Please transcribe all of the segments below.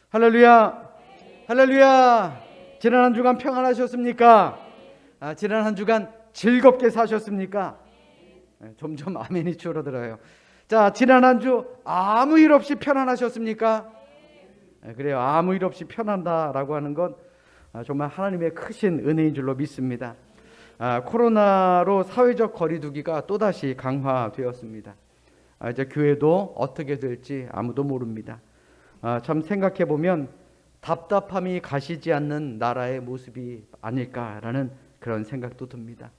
할렐루야. 할렐루야. 지난 한 주간 평안하셨습니까? 지난 한 주간 즐겁게 사셨습니까? 점점 아멘이 줄어들어요. 자, 지난 한 주 아무 일 없이 편안하셨습니까? 그래요. 아무 일 없이 편한다라고 하는 건 정말 하나님의 크신 은혜인 줄로 믿습니다. 코로나로 사회적 거리두기가 또다시 강화되었습니다. 이제 교회도 어떻게 될지 아무도 모릅니다. 참 생각해 보면 답답함이 가시지 않는 나라의 모습이 아닐까라는 그런 생각도 듭니다.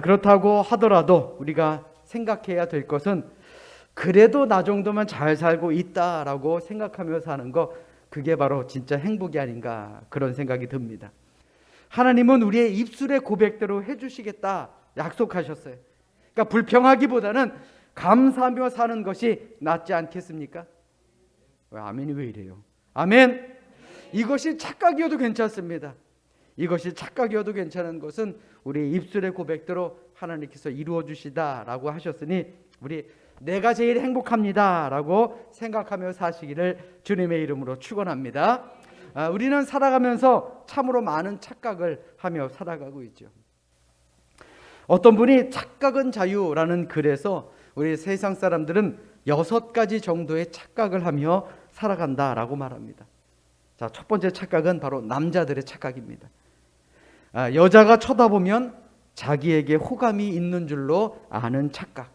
그렇다고 하더라도 우리가 생각해야 될 것은 그래도 나 정도면 잘 살고 있다라고 생각하며 사는 거, 그게 바로 진짜 행복이 아닌가, 그런 생각이 듭니다. 하나님은 우리의 입술의 고백대로 해주시겠다 약속하셨어요. 그러니까 불평하기보다는 감사하며 사는 것이 낫지 않겠습니까? 아멘이 왜 이래요? 아멘. 이것이 착각이어도 괜찮습니다. 이것이 착각이어도 괜찮은 것은 우리 입술의 고백대로 하나님께서 이루어 주시다라고 하셨으니, 우리 내가 제일 행복합니다라고 생각하며 사시기를 주님의 이름으로 축원합니다. 우리는 살아가면서 참으로 많은 착각을 하며 살아가고 있죠. 어떤 분이 착각은 자유라는 글에서 우리 세상 사람들은 6가지 정도의 착각을 하며 살아간다라고 말합니다. 자, 첫 번째 착각은 바로 남자들의 착각입니다. 여자가 쳐다보면 자기에게 호감이 있는 줄로 아는 착각.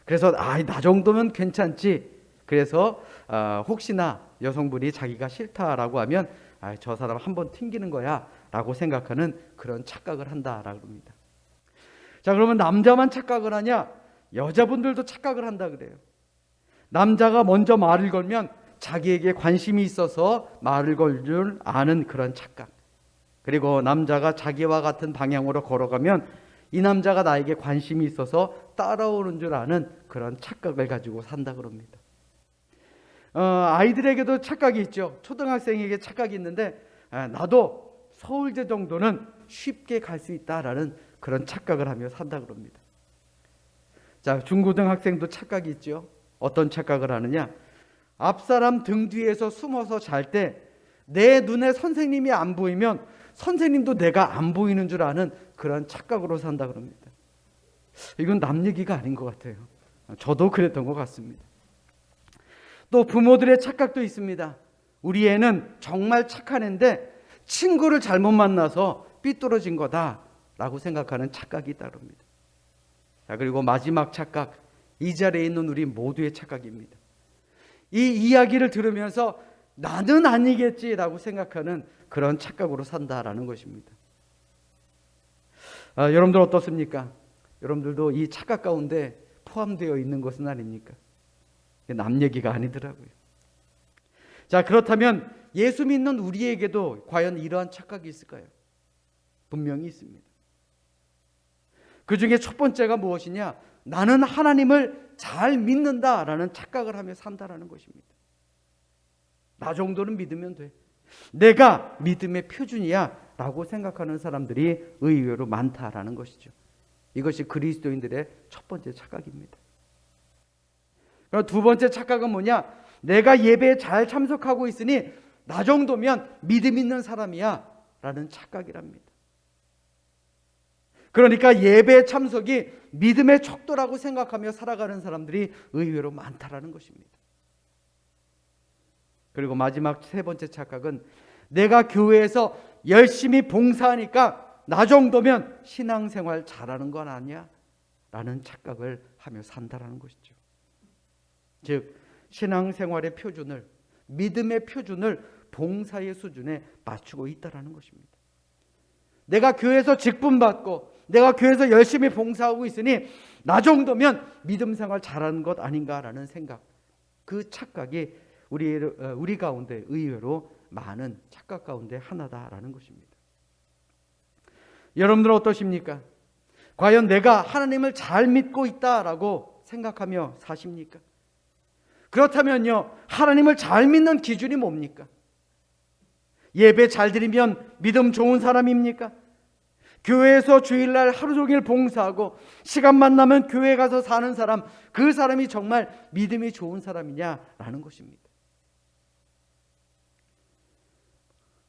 그래서 나 정도면 괜찮지. 그래서 혹시나 여성분이 자기가 싫다라고 하면 저 사람 한번 튕기는 거야 라고 생각하는 그런 착각을 한다라고 합니다. 자, 그러면 남자만 착각을 하냐? 여자분들도 착각을 한다 그래요. 남자가 먼저 말을 걸면 자기에게 관심이 있어서 말을 걸 줄 아는 그런 착각. 그리고 남자가 자기와 같은 방향으로 걸어가면 이 남자가 나에게 관심이 있어서 따라오는 줄 아는 그런 착각을 가지고 산다 그럽니다. 아이들에게도 착각이 있죠. 초등학생에게 착각이 있는데 나도 서울대 정도는 쉽게 갈 수 있다라는 그런 착각을 하며 산다 그럽니다. 자, 중고등학생도 착각이 있죠. 어떤 착각을 하느냐? 앞사람 등 뒤에서 숨어서 잘 때 내 눈에 선생님이 안 보이면 선생님도 내가 안 보이는 줄 아는 그런 착각으로 산다 그럽니다. 이건 남 얘기가 아닌 것 같아요. 저도 그랬던 것 같습니다. 또 부모들의 착각도 있습니다. 우리 애는 정말 착한 애인데 친구를 잘못 만나서 삐뚤어진 거다라고 생각하는 착각이 있다 그럽니다. 자, 그리고 마지막 착각, 이 자리에 있는 우리 모두의 착각입니다. 이 이야기를 들으면서 나는 아니겠지라고 생각하는 그런 착각으로 산다라는 것입니다. 여러분들 어떻습니까? 여러분들도 이 착각 가운데 포함되어 있는 것은 아닙니까? 남 얘기가 아니더라고요. 자, 그렇다면 예수 믿는 우리에게도 과연 이러한 착각이 있을까요? 분명히 있습니다. 그 중에 첫 번째가 무엇이냐? 나는 하나님을 잘 믿는다라는 착각을 하며 산다라는 것입니다. 나 정도는 믿으면 돼. 내가 믿음의 표준이야 라고 생각하는 사람들이 의외로 많다라는 것이죠. 이것이 그리스도인들의 첫 번째 착각입니다. 그럼 두 번째 착각은 뭐냐? 내가 예배에 잘 참석하고 있으니 나 정도면 믿음 있는 사람이야 라는 착각이랍니다. 그러니까 예배 참석이 믿음의 척도라고 생각하며 살아가는 사람들이 의외로 많다라는 것입니다. 그리고 마지막 세 번째 착각은 내가 교회에서 열심히 봉사하니까 나 정도면 신앙생활 잘하는 건 아니야 라는 착각을 하며 산다라는 것이죠. 즉 신앙생활의 표준을, 믿음의 표준을 봉사의 수준에 맞추고 있다라는 것입니다. 내가 교회에서 직분 받고 내가 교회에서 열심히 봉사하고 있으니 나 정도면 믿음 생활 잘하는 것 아닌가라는 생각, 그 착각이 우리 가운데 의외로 많은 착각 가운데 하나다라는 것입니다. 여러분들은 어떠십니까? 과연 내가 하나님을 잘 믿고 있다라고 생각하며 사십니까? 그렇다면요, 하나님을 잘 믿는 기준이 뭡니까? 예배 잘 드리면 믿음 좋은 사람입니까? 교회에서 주일날 하루 종일 봉사하고 시간만 나면 교회 가서 사는 사람, 그 사람이 정말 믿음이 좋은 사람이냐라는 것입니다.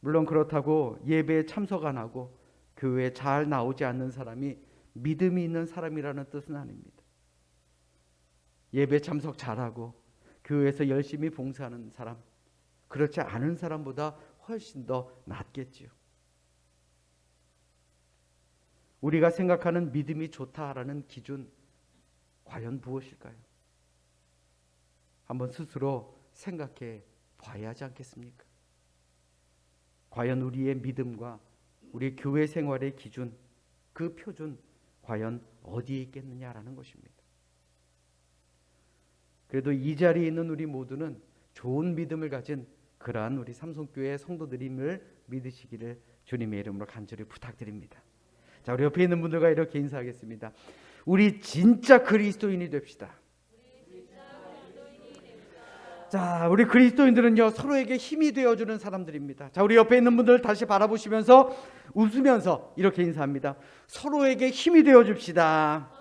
물론 그렇다고 예배에 참석 안 하고 교회에 잘 나오지 않는 사람이 믿음이 있는 사람이라는 뜻은 아닙니다. 예배 참석 잘하고 교회에서 열심히 봉사하는 사람, 그렇지 않은 사람보다 훨씬 더 낫겠지요. 우리가 생각하는 믿음이 좋다라는 기준 과연 무엇일까요? 한번 스스로 생각해 봐야 하지 않겠습니까? 과연 우리의 믿음과 우리 교회 생활의 기준, 그 표준 과연 어디에 있겠느냐라는 것입니다. 그래도 이 자리에 있는 우리 모두는 좋은 믿음을 가진 그러한 우리 삼성교회 성도들임을 믿으시기를 주님의 이름으로 간절히 부탁드립니다. 자, 우리 옆에 있는 분들과 이렇게 인사하겠습니다. 우리 진짜 그리스도인이 됩시다. 자, 우리 그리스도인들은요, 서로에게 힘이 되어주는 사람들입니다. 자, 우리 옆에 있는 분들 다시 바라보시면서 웃으면서 이렇게 인사합니다. 서로에게 힘이 되어줍시다.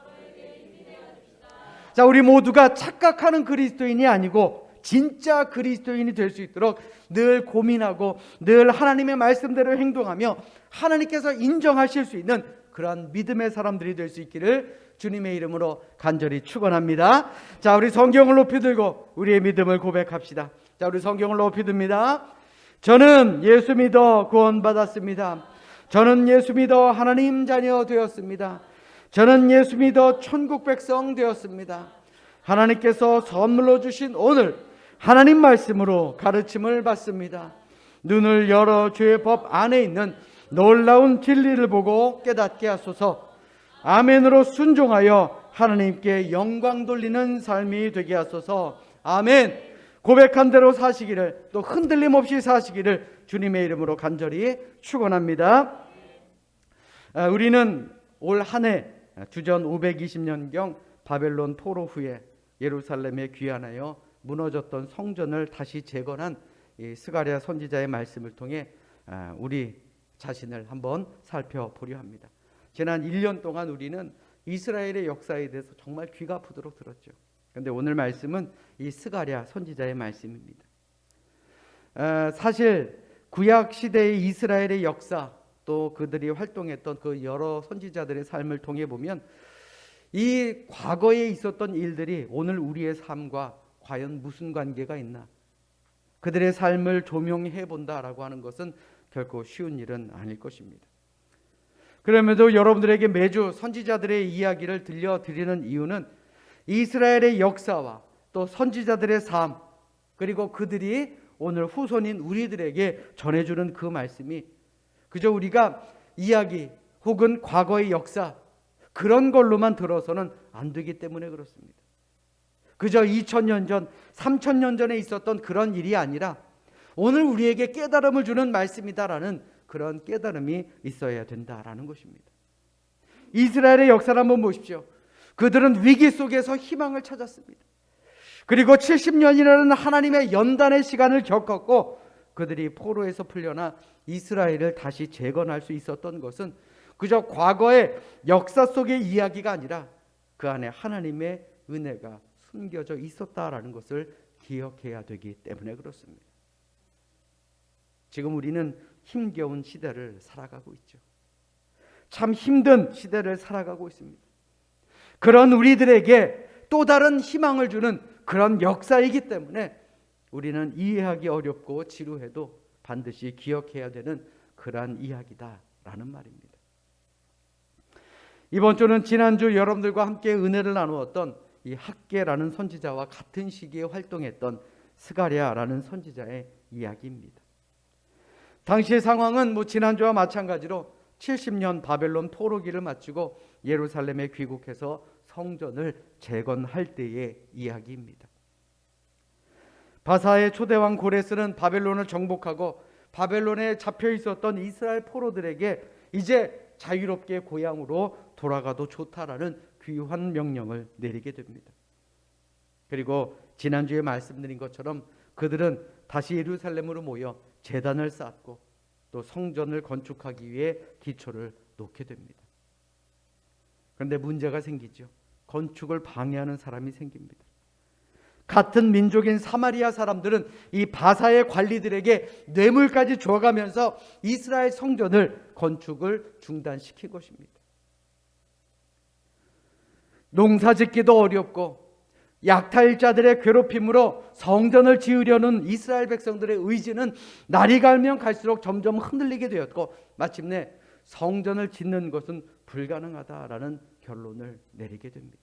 자, 우리 모두가 착각하는 그리스도인이 아니고 진짜 그리스도인이 될 수 있도록 늘 고민하고 늘 하나님의 말씀대로 행동하며 하나님께서 인정하실 수 있는 그러한 믿음의 사람들이 될 수 있기를 주님의 이름으로 간절히 축원합니다. 자, 우리 성경을 높이 들고 우리의 믿음을 고백합시다. 자, 우리 성경을 높이 듭니다. 저는 예수 믿어 구원받았습니다. 저는 예수 믿어 하나님 자녀 되었습니다. 저는 예수 믿어 천국 백성 되었습니다. 하나님께서 선물로 주신 오늘 하나님 말씀으로 가르침을 받습니다. 눈을 열어 주의 법 안에 있는 놀라운 진리를 보고 깨닫게 하소서. 아멘으로 순종하여 하나님께 영광 돌리는 삶이 되게 하소서. 아멘. 고백한 대로 사시기를, 또 흔들림 없이 사시기를 주님의 이름으로 간절히 축원합니다. 우리는 올 한 해 주전 520년경 바벨론 포로 후에 예루살렘에 귀환하여 무너졌던 성전을 다시 재건한 스가랴 선지자의 말씀을 통해 우리 자신을 한번 살펴보려 합니다. 지난 1년 동안 우리는 이스라엘의 역사에 대해서 정말 귀가 아프도록 들었죠. 그런데 오늘 말씀은 이 스가랴 선지자의 말씀입니다. 사실 구약 시대의 이스라엘의 역사, 또 그들이 활동했던 그 여러 선지자들의 삶을 통해 보면 이 과거에 있었던 일들이 오늘 우리의 삶과 과연 무슨 관계가 있나, 그들의 삶을 조명해 본다라고 하는 것은 결코 쉬운 일은 아닐 것입니다. 그럼에도 여러분들에게 매주 선지자들의 이야기를 들려드리는 이유는 이스라엘의 역사와 또 선지자들의 삶, 그리고 그들이 오늘 후손인 우리들에게 전해주는 그 말씀이 그저 우리가 이야기 혹은 과거의 역사 그런 걸로만 들어서는 안 되기 때문에 그렇습니다. 그저 2000년 전, 3000년 전에 있었던 그런 일이 아니라 오늘 우리에게 깨달음을 주는 말씀이다라는 그런 깨달음이 있어야 된다라는 것입니다. 이스라엘의 역사를 한번 보십시오. 그들은 위기 속에서 희망을 찾았습니다. 그리고 70년이라는 하나님의 연단의 시간을 겪었고 그들이 포로에서 풀려나 이스라엘을 다시 재건할 수 있었던 것은 그저 과거의 역사 속의 이야기가 아니라 그 안에 하나님의 은혜가 숨겨져 있었다라는 것을 기억해야 되기 때문에 그렇습니다. 지금 우리는 힘겨운 시대를 살아가고 있죠. 참 힘든 시대를 살아가고 있습니다. 그런 우리들에게 또 다른 희망을 주는 그런 역사이기 때문에 우리는 이해하기 어렵고 지루해도 반드시 기억해야 되는 그러한 이야기다라는 말입니다. 이번 주는 지난주 여러분들과 함께 은혜를 나누었던 이 학개라는 선지자와 같은 시기에 활동했던 스가랴라는 선지자의 이야기입니다. 당시의 상황은 지난주와 마찬가지로 70년 바벨론 포로기를 마치고 예루살렘에 귀국해서 성전을 재건할 때의 이야기입니다. 바사의 초대왕 고레스는 바벨론을 정복하고 바벨론에 잡혀 있었던 이스라엘 포로들에게 이제 자유롭게 고향으로 돌아가도 좋다라는 귀한 명령을 내리게 됩니다. 그리고 지난주에 말씀드린 것처럼 그들은 다시 예루살렘으로 모여 제단을 쌓고 또 성전을 건축하기 위해 기초를 놓게 됩니다. 그런데 문제가 생기죠. 건축을 방해하는 사람이 생깁니다. 같은 민족인 사마리아 사람들은 이 바사의 관리들에게 뇌물까지 줘가면서 이스라엘 성전을 건축을 중단시킨 것입니다. 농사짓기도 어렵고 약탈자들의 괴롭힘으로 성전을 지으려는 이스라엘 백성들의 의지는 날이 갈면 갈수록 점점 흔들리게 되었고, 마침내 성전을 짓는 것은 불가능하다라는 결론을 내리게 됩니다.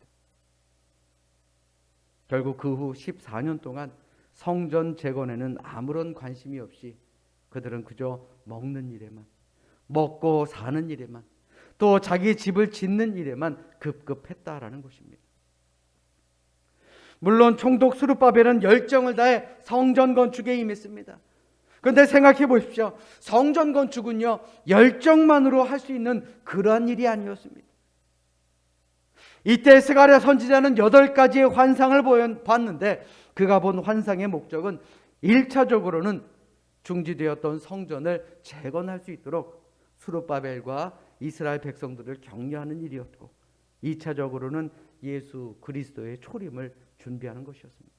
결국 그 후 14년 동안 성전 재건에는 아무런 관심이 없이 그들은 그저 먹는 일에만, 먹고 사는 일에만, 또 자기 집을 짓는 일에만 급급했다라는 것입니다. 물론 총독 스룹바벨은 열정을 다해 성전 건축에 임했습니다. 그런데 생각해 보십시오. 성전 건축은요, 열정만으로 할 수 있는 그러한 일이 아니었습니다. 이때 스가랴 선지자는 8가지의 환상을 봤는데, 그가 본 환상의 목적은 1차적으로는 중지되었던 성전을 재건할 수 있도록 스룹바벨과 이스라엘 백성들을 격려하는 일이었고, 2차적으로는 예수 그리스도의 초림을 준비하는 것이었습니다.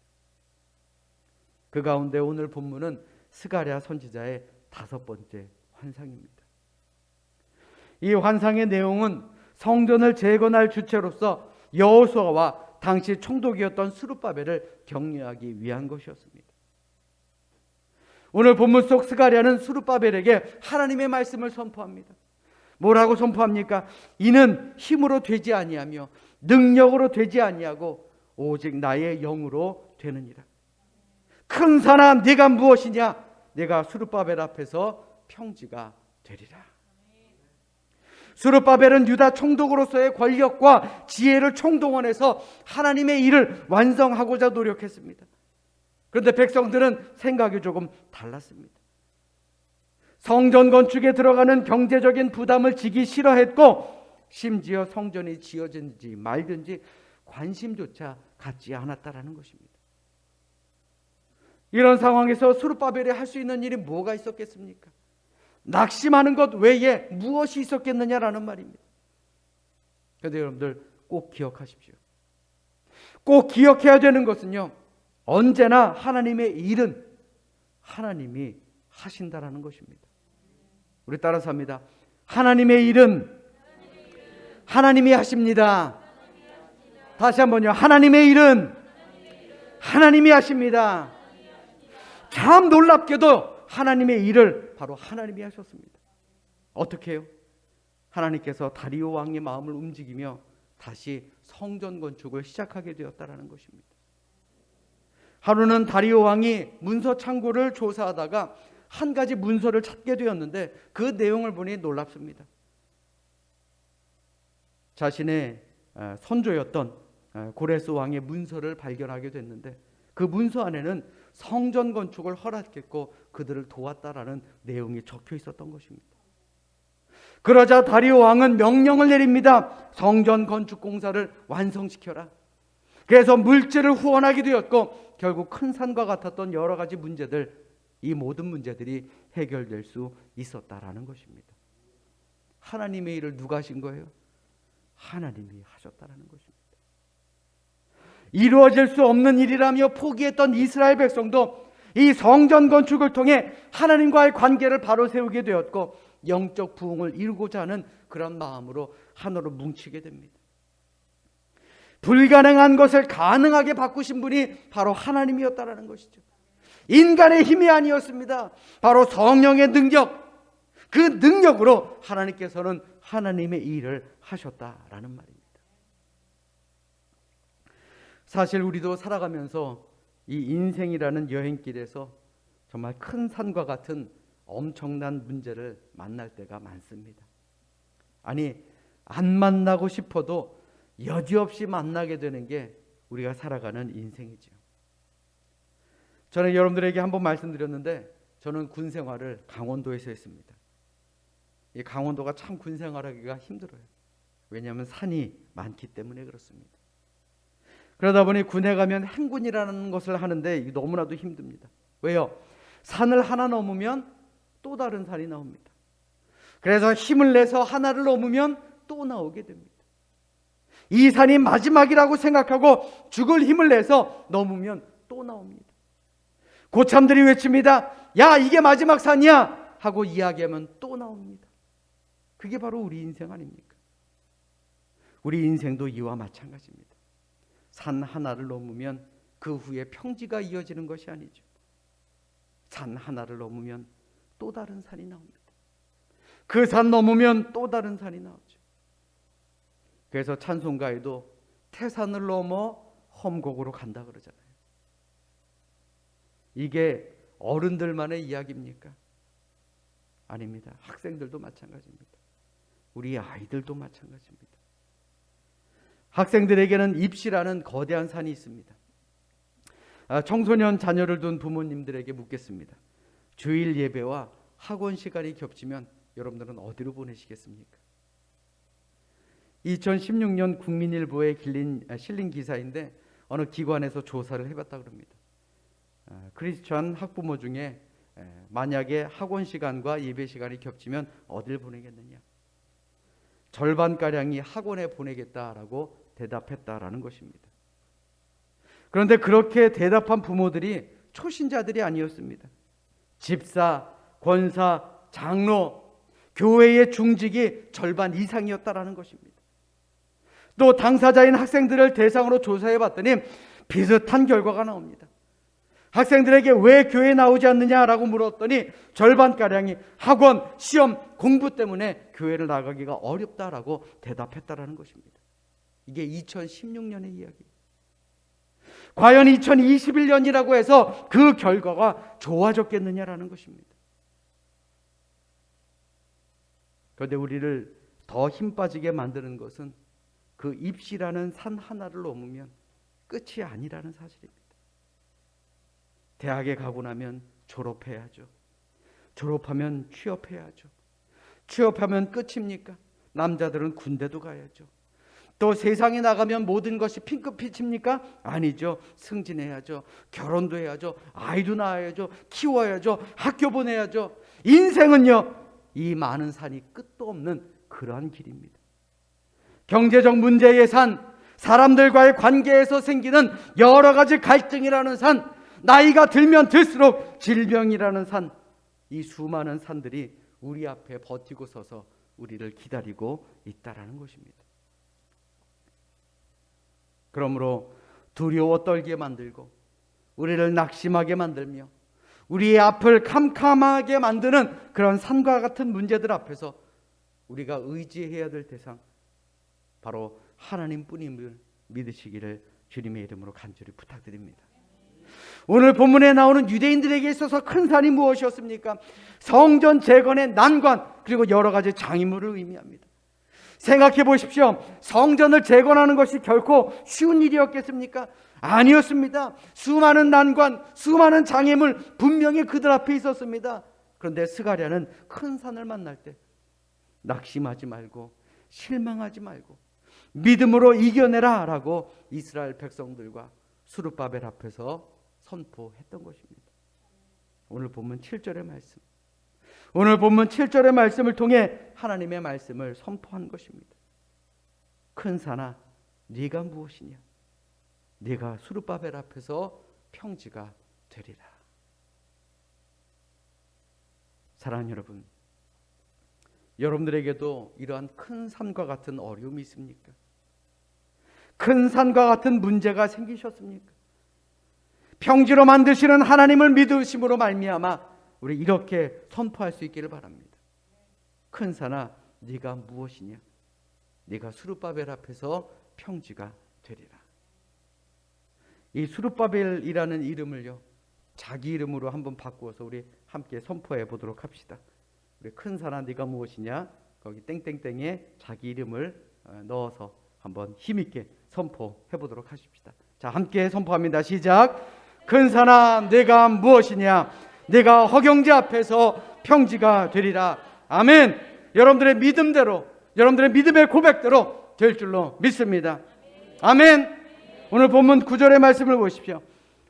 그 가운데 오늘 본문은 스가랴 선지자의 5번째 환상입니다. 이 환상의 내용은 성전을 재건할 주체로서 여호수아와 당시 총독이었던 스룹바벨을 격려하기 위한 것이었습니다. 오늘 본문 속 스가랴는 스룹바벨에게 하나님의 말씀을 선포합니다. 뭐라고 선포합니까? 이는 힘으로 되지 아니하며 능력으로 되지 아니하고 오직 나의 영으로 되느니라. 큰 산아 네가 무엇이냐? 네가 스룹바벨 앞에서 평지가 되리라. 스룹바벨은 유다 총독으로서의 권력과 지혜를 총동원해서 하나님의 일을 완성하고자 노력했습니다. 그런데 백성들은 생각이 조금 달랐습니다. 성전 건축에 들어가는 경제적인 부담을 지기 싫어했고, 심지어 성전이 지어진지 말든지 관심조차 갖지 않았다라는 것입니다. 이런 상황에서 스룹바벨이 할 수 있는 일이 뭐가 있었겠습니까? 낙심하는 것 외에 무엇이 있었겠느냐라는 말입니다. 그런데 여러분들 꼭 기억하십시오. 꼭 기억해야 되는 것은요, 언제나 하나님의 일은 하나님이 하신다라는 것입니다. 우리 따라서 합니다. 하나님의 일은 하나님이 하십니다. 다시 한번요. 하나님의 일은 하나님이 하십니다. 참 놀랍게도 하나님의 일을 바로 하나님이 하셨습니다. 어떻게 해요? 하나님께서 다리오 왕의 마음을 움직이며 다시 성전 건축을 시작하게 되었다라는 것입니다. 하루는 다리오 왕이 문서 창고를 조사하다가 한 가지 문서를 찾게 되었는데, 그 내용을 보니 놀랍습니다. 자신의 손조였던 고레스 왕의 문서를 발견하게 됐는데, 그 문서 안에는 성전 건축을 허락했고 그들을 도왔다라는 내용이 적혀 있었던 것입니다. 그러자 다리오 왕은 명령을 내립니다. 성전 건축 공사를 완성시켜라. 그래서 물질을 후원하게 되었고, 결국 큰 산과 같았던 여러 가지 문제들, 이 모든 문제들이 해결될 수 있었다라는 것입니다. 하나님의 일을 누가 하신 거예요? 하나님이 하셨다라는 것입니다. 이루어질 수 없는 일이라며 포기했던 이스라엘 백성도 이 성전 건축을 통해 하나님과의 관계를 바로 세우게 되었고, 영적 부흥을 이루고자 하는 그런 마음으로 하나로 뭉치게 됩니다. 불가능한 것을 가능하게 바꾸신 분이 바로 하나님이었다라는 것이죠. 인간의 힘이 아니었습니다. 바로 성령의 능력, 그 능력으로 하나님께서는 하나님의 일을 하셨다라는 말입니다. 사실 우리도 살아가면서 이 인생이라는 여행길에서 정말 큰 산과 같은 엄청난 문제를 만날 때가 많습니다. 아니, 안 만나고 싶어도 여지없이 만나게 되는 게 우리가 살아가는 인생이죠. 저는 여러분들에게 한번 말씀드렸는데, 저는 군 생활을 강원도에서 했습니다. 이 강원도가 참 군 생활하기가 힘들어요. 왜냐하면 산이 많기 때문에 그렇습니다. 그러다 보니 군에 가면 행군이라는 것을 하는데 이게 너무나도 힘듭니다. 왜요? 산을 하나 넘으면 또 다른 산이 나옵니다. 그래서 힘을 내서 하나를 넘으면 또 나오게 됩니다. 이 산이 마지막이라고 생각하고 죽을 힘을 내서 넘으면 또 나옵니다. 고참들이 외칩니다. 야, 이게 마지막 산이야 하고 이야기하면 또 나옵니다. 그게 바로 우리 인생 아닙니까? 우리 인생도 이와 마찬가지입니다. 산 하나를 넘으면 그 후에 평지가 이어지는 것이 아니죠. 산 하나를 넘으면 또 다른 산이 나옵니다. 그 산 넘으면 또 다른 산이 나오죠. 그래서 찬송가에도 태산을 넘어 험곡으로 간다 그러잖아요. 이게 어른들만의 이야기입니까? 아닙니다. 학생들도 마찬가지입니다. 우리 아이들도 마찬가지입니다. 학생들에게는 입시라는 거대한 산이 있습니다. 청소년 자녀를 둔 부모님들에게 묻겠습니다. 주일 예배와 학원 시간이 겹치면 여러분들은 어디로 보내시겠습니까? 2016년 국민일보에 실린 기사인데 어느 기관에서 조사를 해봤다고 합니다. 크리스천 학부모 중에 만약에 학원 시간과 예배 시간이 겹치면 어딜 보내겠느냐? 절반가량이 학원에 보내겠다라고 대답했다라는 것입니다. 그런데 그렇게 대답한 부모들이 초신자들이 아니었습니다. 집사, 권사, 장로, 교회의 중직이 절반 이상이었다라는 것입니다. 또 당사자인 학생들을 대상으로 조사해 봤더니 비슷한 결과가 나옵니다. 학생들에게 왜 교회에 나오지 않느냐라고 물었더니 절반가량이 학원, 시험, 공부 때문에 교회를 나가기가 어렵다라고 대답했다라는 것입니다. 이게 2016년의 이야기예요. 과연 2021년이라고 해서 그 결과가 좋아졌겠느냐라는 것입니다. 그런데 우리를 더 힘 빠지게 만드는 것은 그 입시라는 산 하나를 넘으면 끝이 아니라는 사실입니다. 대학에 가고 나면 졸업해야죠. 졸업하면 취업해야죠. 취업하면 끝입니까? 남자들은 군대도 가야죠. 또 세상에 나가면 모든 것이 핑크빛입니까? 아니죠. 승진해야죠. 결혼도 해야죠. 아이도 낳아야죠. 키워야죠. 학교 보내야죠. 인생은요, 이 많은 산이 끝도 없는 그러한 길입니다. 경제적 문제의 산, 사람들과의 관계에서 생기는 여러 가지 갈등이라는 산, 나이가 들면 들수록 질병이라는 산, 이 수많은 산들이 우리 앞에 버티고 서서 우리를 기다리고 있다라는 것입니다. 그러므로 두려워 떨게 만들고 우리를 낙심하게 만들며 우리의 앞을 캄캄하게 만드는 그런 산과 같은 문제들 앞에서 우리가 의지해야 될 대상, 바로 하나님뿐임을 믿으시기를 주님의 이름으로 간절히 부탁드립니다. 오늘 본문에 나오는 유대인들에게 있어서 큰 산이 무엇이었습니까? 성전 재건의 난관, 그리고 여러 가지 장애물을 의미합니다. 생각해 보십시오. 성전을 재건하는 것이 결코 쉬운 일이었겠습니까? 아니었습니다. 수많은 난관, 수많은 장애물 분명히 그들 앞에 있었습니다. 그런데 스가랴는 큰 산을 만날 때 낙심하지 말고 실망하지 말고 믿음으로 이겨내라 라고 이스라엘 백성들과 수르바벨 앞에서 선포했던 것입니다. 오늘 본문 7절의 말씀, 오늘 본문 7절의 말씀을 통해 하나님의 말씀을 선포한 것입니다. 큰 산아, 네가 무엇이냐? 네가 수르바벨 앞에서 평지가 되리라. 사랑하는 여러분, 여러분들에게도 이러한 큰 산과 같은 어려움이 있습니까? 큰 산과 같은 문제가 생기셨습니까? 평지로 만드시는 하나님을 믿으심으로 말미암아 우리 이렇게 선포할 수 있기를 바랍니다. 큰 산아, 네가 무엇이냐? 네가 수르바벨 앞에서 평지가 되리라. 이 수르바벨이라는 이름을요, 자기 이름으로 한번 바꾸어서 우리 함께 선포해 보도록 합시다. 우리 큰 산아, 네가 무엇이냐? 거기 땡땡땡에 자기 이름을 넣어서 한번 힘있게 선포해 보도록 하십시다. 자, 함께 선포합니다. 시작. 큰 산아, 네가 무엇이냐? 네가 허경제 앞에서 평지가 되리라. 아멘. 여러분들의 믿음대로, 여러분들의 믿음의 고백대로 될 줄로 믿습니다. 아멘. 오늘 본문 9절의 말씀을 보십시오.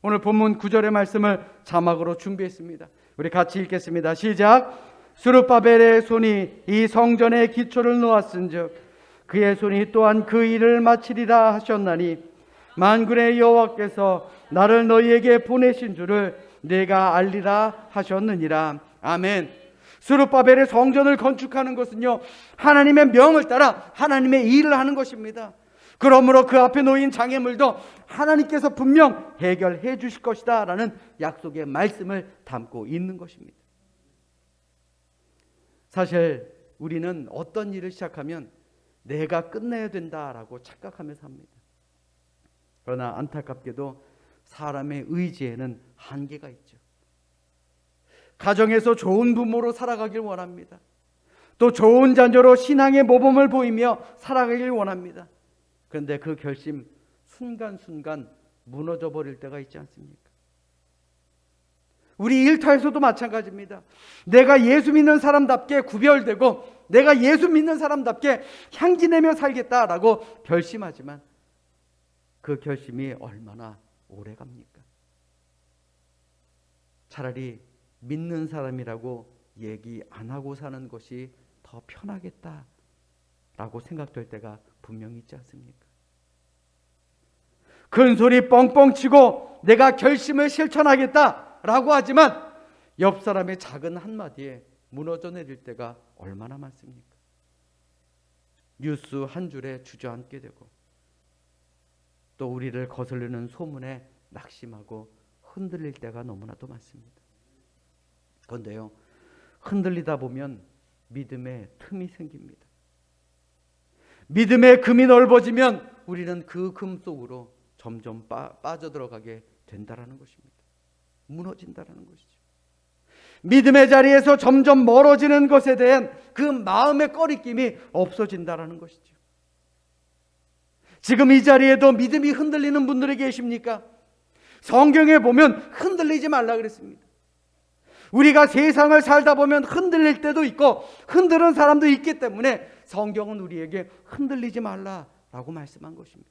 오늘 본문 9절의 말씀을 자막으로 준비했습니다. 우리 같이 읽겠습니다. 시작. 스룹바벨의 손이 이 성전의 기초를 놓았은즉 그의 손이 또한 그 일을 마치리라 하셨나니 만군의 여호와께서 나를 너희에게 보내신 줄을 내가 알리라 하셨느니라. 아멘. 스룹바벨의 성전을 건축하는 것은요, 하나님의 명을 따라 하나님의 일을 하는 것입니다. 그러므로 그 앞에 놓인 장애물도 하나님께서 분명 해결해 주실 것이다 라는 약속의 말씀을 담고 있는 것입니다. 사실 우리는 어떤 일을 시작하면 내가 끝내야 된다라고 착각하면서 합니다. 그러나 안타깝게도 사람의 의지에는 한계가 있죠. 가정에서 좋은 부모로 살아가길 원합니다. 또 좋은 자녀로 신앙의 모범을 보이며 살아가길 원합니다. 그런데 그 결심 순간순간 무너져 버릴 때가 있지 않습니까? 우리 일터에서도 마찬가지입니다. 내가 예수 믿는 사람답게 구별되고 내가 예수 믿는 사람답게 향기 내며 살겠다라고 결심하지만 그 결심이 얼마나 오래 갑니까? 차라리 믿는 사람이라고 얘기 안 하고 사는 것이 더 편하겠다라고 생각될 때가 분명히 있지 않습니까? 큰 소리 뻥뻥 치고 내가 결심을 실천하겠다라고 하지만 옆 사람의 작은 한마디에 무너져 내릴 때가 얼마나 많습니까? 뉴스 한 줄에 주저앉게 되고 또 우리를 거스르는 소문에 낙심하고 흔들릴 때가 너무나도 많습니다. 그런데요, 흔들리다 보면 믿음의 틈이 생깁니다. 믿음의 금이 넓어지면 우리는 그 금 속으로 점점 빠져들어가게 된다라는 것입니다. 무너진다라는 것이죠. 믿음의 자리에서 점점 멀어지는 것에 대한 그 마음의 꺼리낌이 없어진다라는 것이죠. 지금 이 자리에도 믿음이 흔들리는 분들이 계십니까? 성경에 보면 흔들리지 말라 그랬습니다. 우리가 세상을 살다 보면 흔들릴 때도 있고 흔드는 사람도 있기 때문에 성경은 우리에게 흔들리지 말라라고 말씀한 것입니다.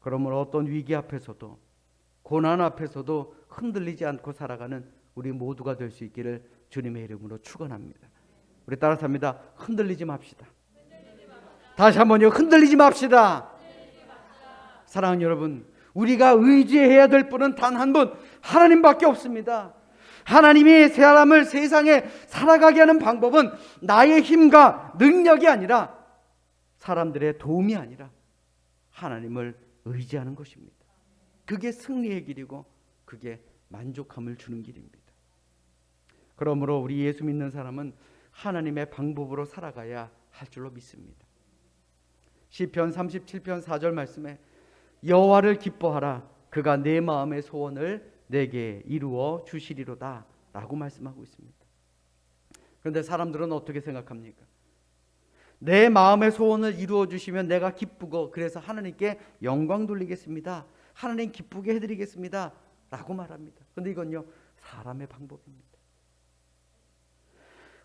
그러므로 어떤 위기 앞에서도 고난 앞에서도 흔들리지 않고 살아가는 우리 모두가 될 수 있기를 주님의 이름으로 축원합니다. 우리 따라서 합니다. 흔들리지 맙시다. 다시 한번요. 흔들리지 맙시다. 사랑하는 여러분, 우리가 의지해야 될 분은 단 한 분, 하나님밖에 없습니다. 하나님이 사람을 세상에 살아가게 하는 방법은 나의 힘과 능력이 아니라 사람들의 도움이 아니라 하나님을 의지하는 것입니다. 그게 승리의 길이고 그게 만족함을 주는 길입니다. 그러므로 우리 예수 믿는 사람은 하나님의 방법으로 살아가야 할 줄로 믿습니다. 시편 37편 4절 말씀에 여호와를 기뻐하라 그가 내 마음의 소원을 내게 이루어 주시리로다 라고 말씀하고 있습니다. 그런데 사람들은 어떻게 생각합니까? 내 마음의 소원을 이루어 주시면 내가 기쁘고 그래서 하나님께 영광 돌리겠습니다. 하나님 기쁘게 해드리겠습니다 라고 말합니다. 그런데 이건요, 사람의 방법입니다.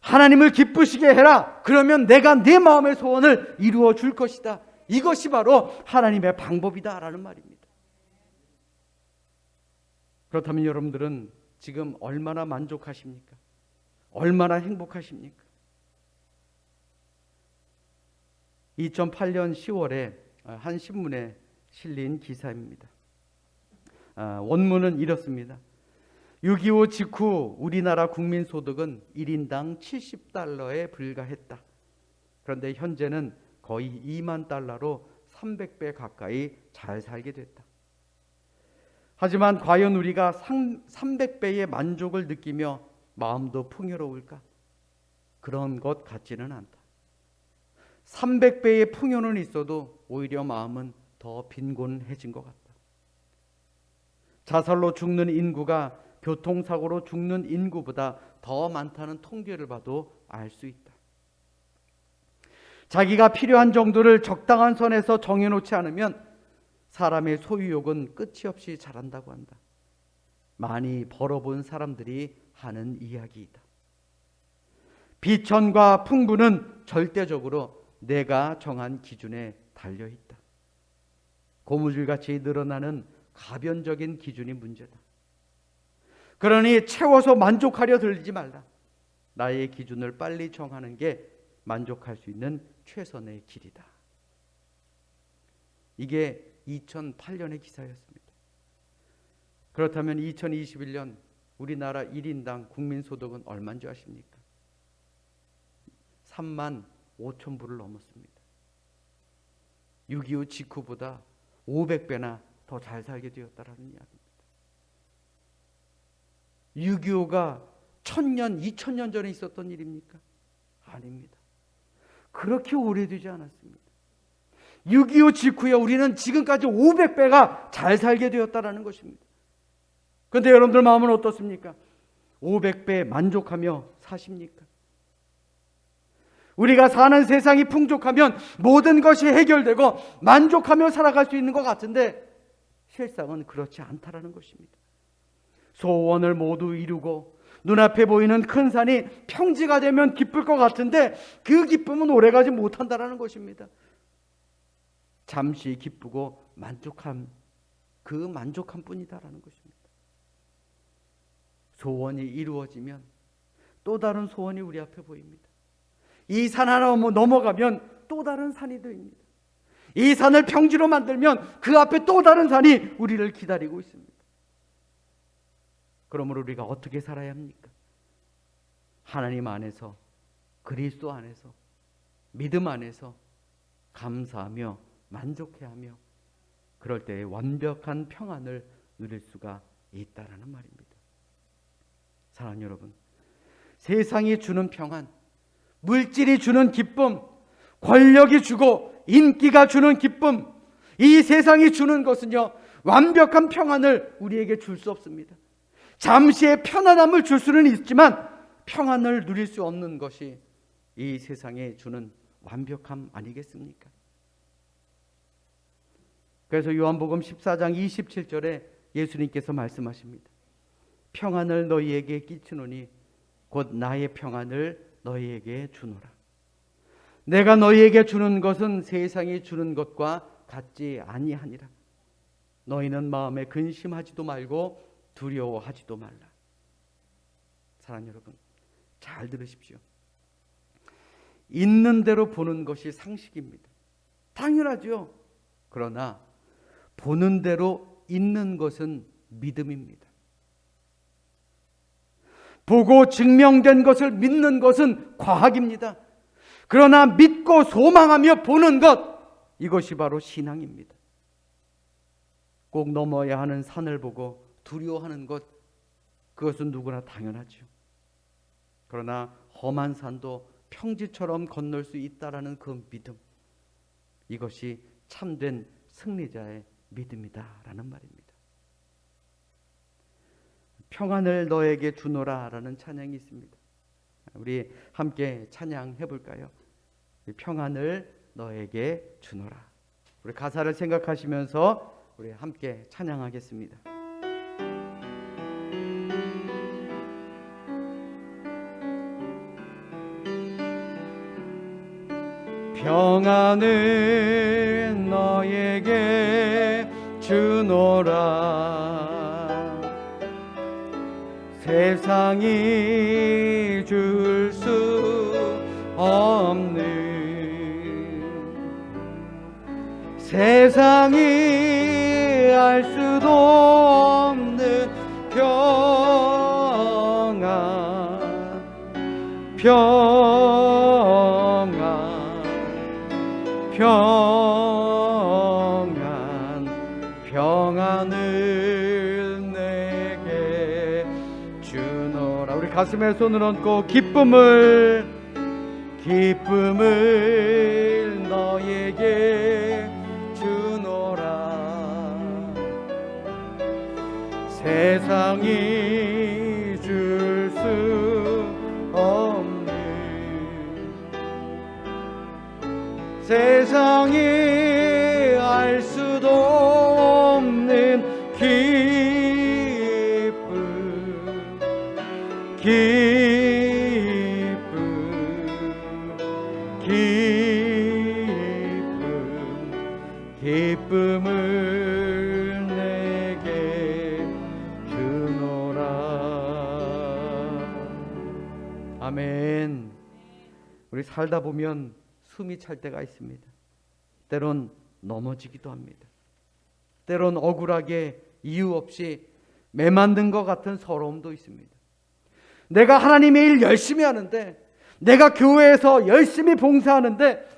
하나님을 기쁘시게 해라. 그러면 내가 내 마음의 소원을 이루어 줄 것이다. 이것이 바로 하나님의 방법이다 라는 말입니다. 그렇다면 여러분들은 지금 얼마나 만족하십니까? 얼마나 행복하십니까? 2008년 10월에 한 신문에 실린 기사입니다. 원문은 이렇습니다. 6.25 직후 우리나라 국민소득은 1인당 70달러에 불과했다. 그런데 현재는 거의 2만 달러로 300배 가까이 잘 살게 됐다. 하지만 과연 우리가 300배의 만족을 느끼며 마음도 풍요로울까? 그런 것 같지는 않다. 300배의 풍요는 있어도 오히려 마음은 더 빈곤해진 것 같다. 자살로 죽는 인구가 교통사고로 죽는 인구보다 더 많다는 통계를 봐도 알 수 있다. 자기가 필요한 정도를 적당한 선에서 정해놓지 않으면 사람의 소유욕은 끝이 없이 자란다고 한다. 많이 벌어본 사람들이 하는 이야기이다. 비천과 풍부는 절대적으로 내가 정한 기준에 달려있다. 고무줄같이 늘어나는 가변적인 기준이 문제다. 그러니 채워서 만족하려 들지 말라. 나의 기준을 빨리 정하는 게 만족할 수 있는 최선의 길이다. 이게 2008년의 기사였습니다. 그렇다면 2021년 우리나라 1인당 국민소득은 얼마인 줄 아십니까? 3만 5천 불을 넘었습니다. 6.25 직후보다 500배나 더 잘 살게 되었다라는 이야기입니다. 6.25가 1000년, 2000년 전에 있었던 일입니까? 아닙니다. 그렇게 오래되지 않았습니다. 6.25 직후에 우리는 지금까지 500배가 잘 살게 되었다라는 것입니다. 그런데 여러분들 마음은 어떻습니까? 500배 만족하며 사십니까? 우리가 사는 세상이 풍족하면 모든 것이 해결되고 만족하며 살아갈 수 있는 것 같은데 실상은 그렇지 않다라는 것입니다. 소원을 모두 이루고 눈앞에 보이는 큰 산이 평지가 되면 기쁠 것 같은데 그 기쁨은 오래가지 못한다라는 것입니다. 잠시 기쁘고 만족함, 그 만족함뿐이다라는 것입니다. 소원이 이루어지면 또 다른 소원이 우리 앞에 보입니다. 이 산 하나 넘어가면 또 다른 산이 보입니다. 이 산을 평지로 만들면 그 앞에 또 다른 산이 우리를 기다리고 있습니다. 그러므로 우리가 어떻게 살아야 합니까? 하나님 안에서, 그리스도 안에서, 믿음 안에서 감사하며 만족해하며 그럴 때 완벽한 평안을 누릴 수가 있다라는 말입니다. 사랑하는 여러분, 세상이 주는 평안, 물질이 주는 기쁨, 권력이 주고 인기가 주는 기쁨, 이 세상이 주는 것은요 완벽한 평안을 우리에게 줄 수 없습니다. 잠시의 편안함을 줄 수는 있지만 평안을 누릴 수 없는 것이 이 세상에 주는 완벽함 아니겠습니까? 그래서 요한복음 14장 27절에 예수님께서 말씀하십니다. 평안을 너희에게 끼치노니 곧 나의 평안을 너희에게 주노라. 내가 너희에게 주는 것은 세상이 주는 것과 같지 아니하니라. 너희는 마음에 근심하지도 말고 두려워하지도 말라. 사랑하는 여러분, 잘 들으십시오. 있는 대로 보는 것이 상식입니다. 당연하죠. 그러나 보는 대로 있는 것은 믿음입니다. 보고 증명된 것을 믿는 것은 과학입니다. 그러나 믿고 소망하며 보는 것, 이것이 바로 신앙입니다. 꼭 넘어야 하는 산을 보고 두려워하는 것, 그것은 누구나 당연하죠. 그러나 험한 산도 평지처럼 건널 수 있다라는 그 믿음, 이것이 참된 승리자의 믿음이다라는 말입니다. 평안을 너에게 주노라 라는 찬양이 있습니다. 우리 함께 찬양해 볼까요? 평안을 너에게 주노라. 우리 가사를 생각하시면서 우리 함께 찬양하겠습니다. 평안을 너에게 주노라. 세상이 줄 수 없는, 세상이 알 수도 없는 평안, 평안을 내게 주노라. 우리 가슴에 손을 얹고 기쁨을 너에게 주노라. 세상이 줄 수 없는, 세상이 알 수도 없는 기쁨을 내게 주노라. 아멘. 우리 살다 보면 숨이 찰 때가 있습니다. 때론 넘어지기도 합니다. 때론 억울하게 이유 없이 매만든 것 같은 서러움도 있습니다. 내가 하나님의 일 열심히 하는데, 내가 교회에서 열심히 봉사하는데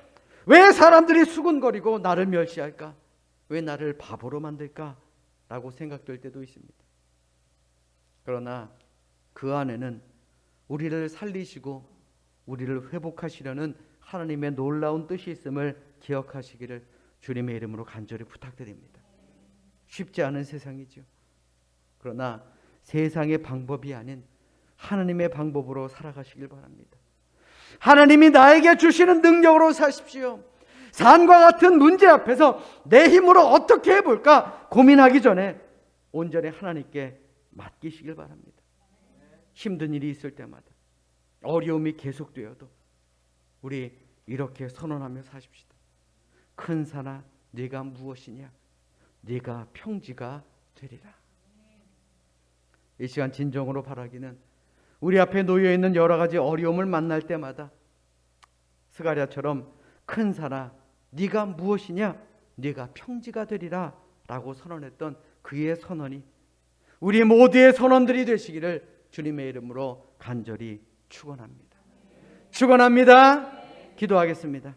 왜 사람들이 수군거리고 나를 멸시할까? 왜 나를 바보로 만들까? 라고 생각될 때도 있습니다. 그러나 그 안에는 우리를 살리시고 우리를 회복하시려는 하나님의 놀라운 뜻이 있음을 기억하시기를 주님의 이름으로 간절히 부탁드립니다. 쉽지 않은 세상이죠. 그러나 세상의 방법이 아닌 하나님의 방법으로 살아가시길 바랍니다. 하나님이 나에게 주시는 능력으로 사십시오. 산과 같은 문제 앞에서 내 힘으로 어떻게 해볼까 고민하기 전에 온전히 하나님께 맡기시길 바랍니다. 힘든 일이 있을 때마다, 어려움이 계속되어도 우리 이렇게 선언하며 사십시다. 큰 산아 네가 무엇이냐? 네가 평지가 되리라. 이 시간 진정으로 바라기는 우리 앞에 놓여있는 여러 가지 어려움을 만날 때마다 스가랴처럼 큰 산아 네가 무엇이냐? 네가 평지가 되리라 라고 선언했던 그의 선언이 우리 모두의 선언들이 되시기를 주님의 이름으로 간절히 축원합니다. 축원합니다. 기도하겠습니다.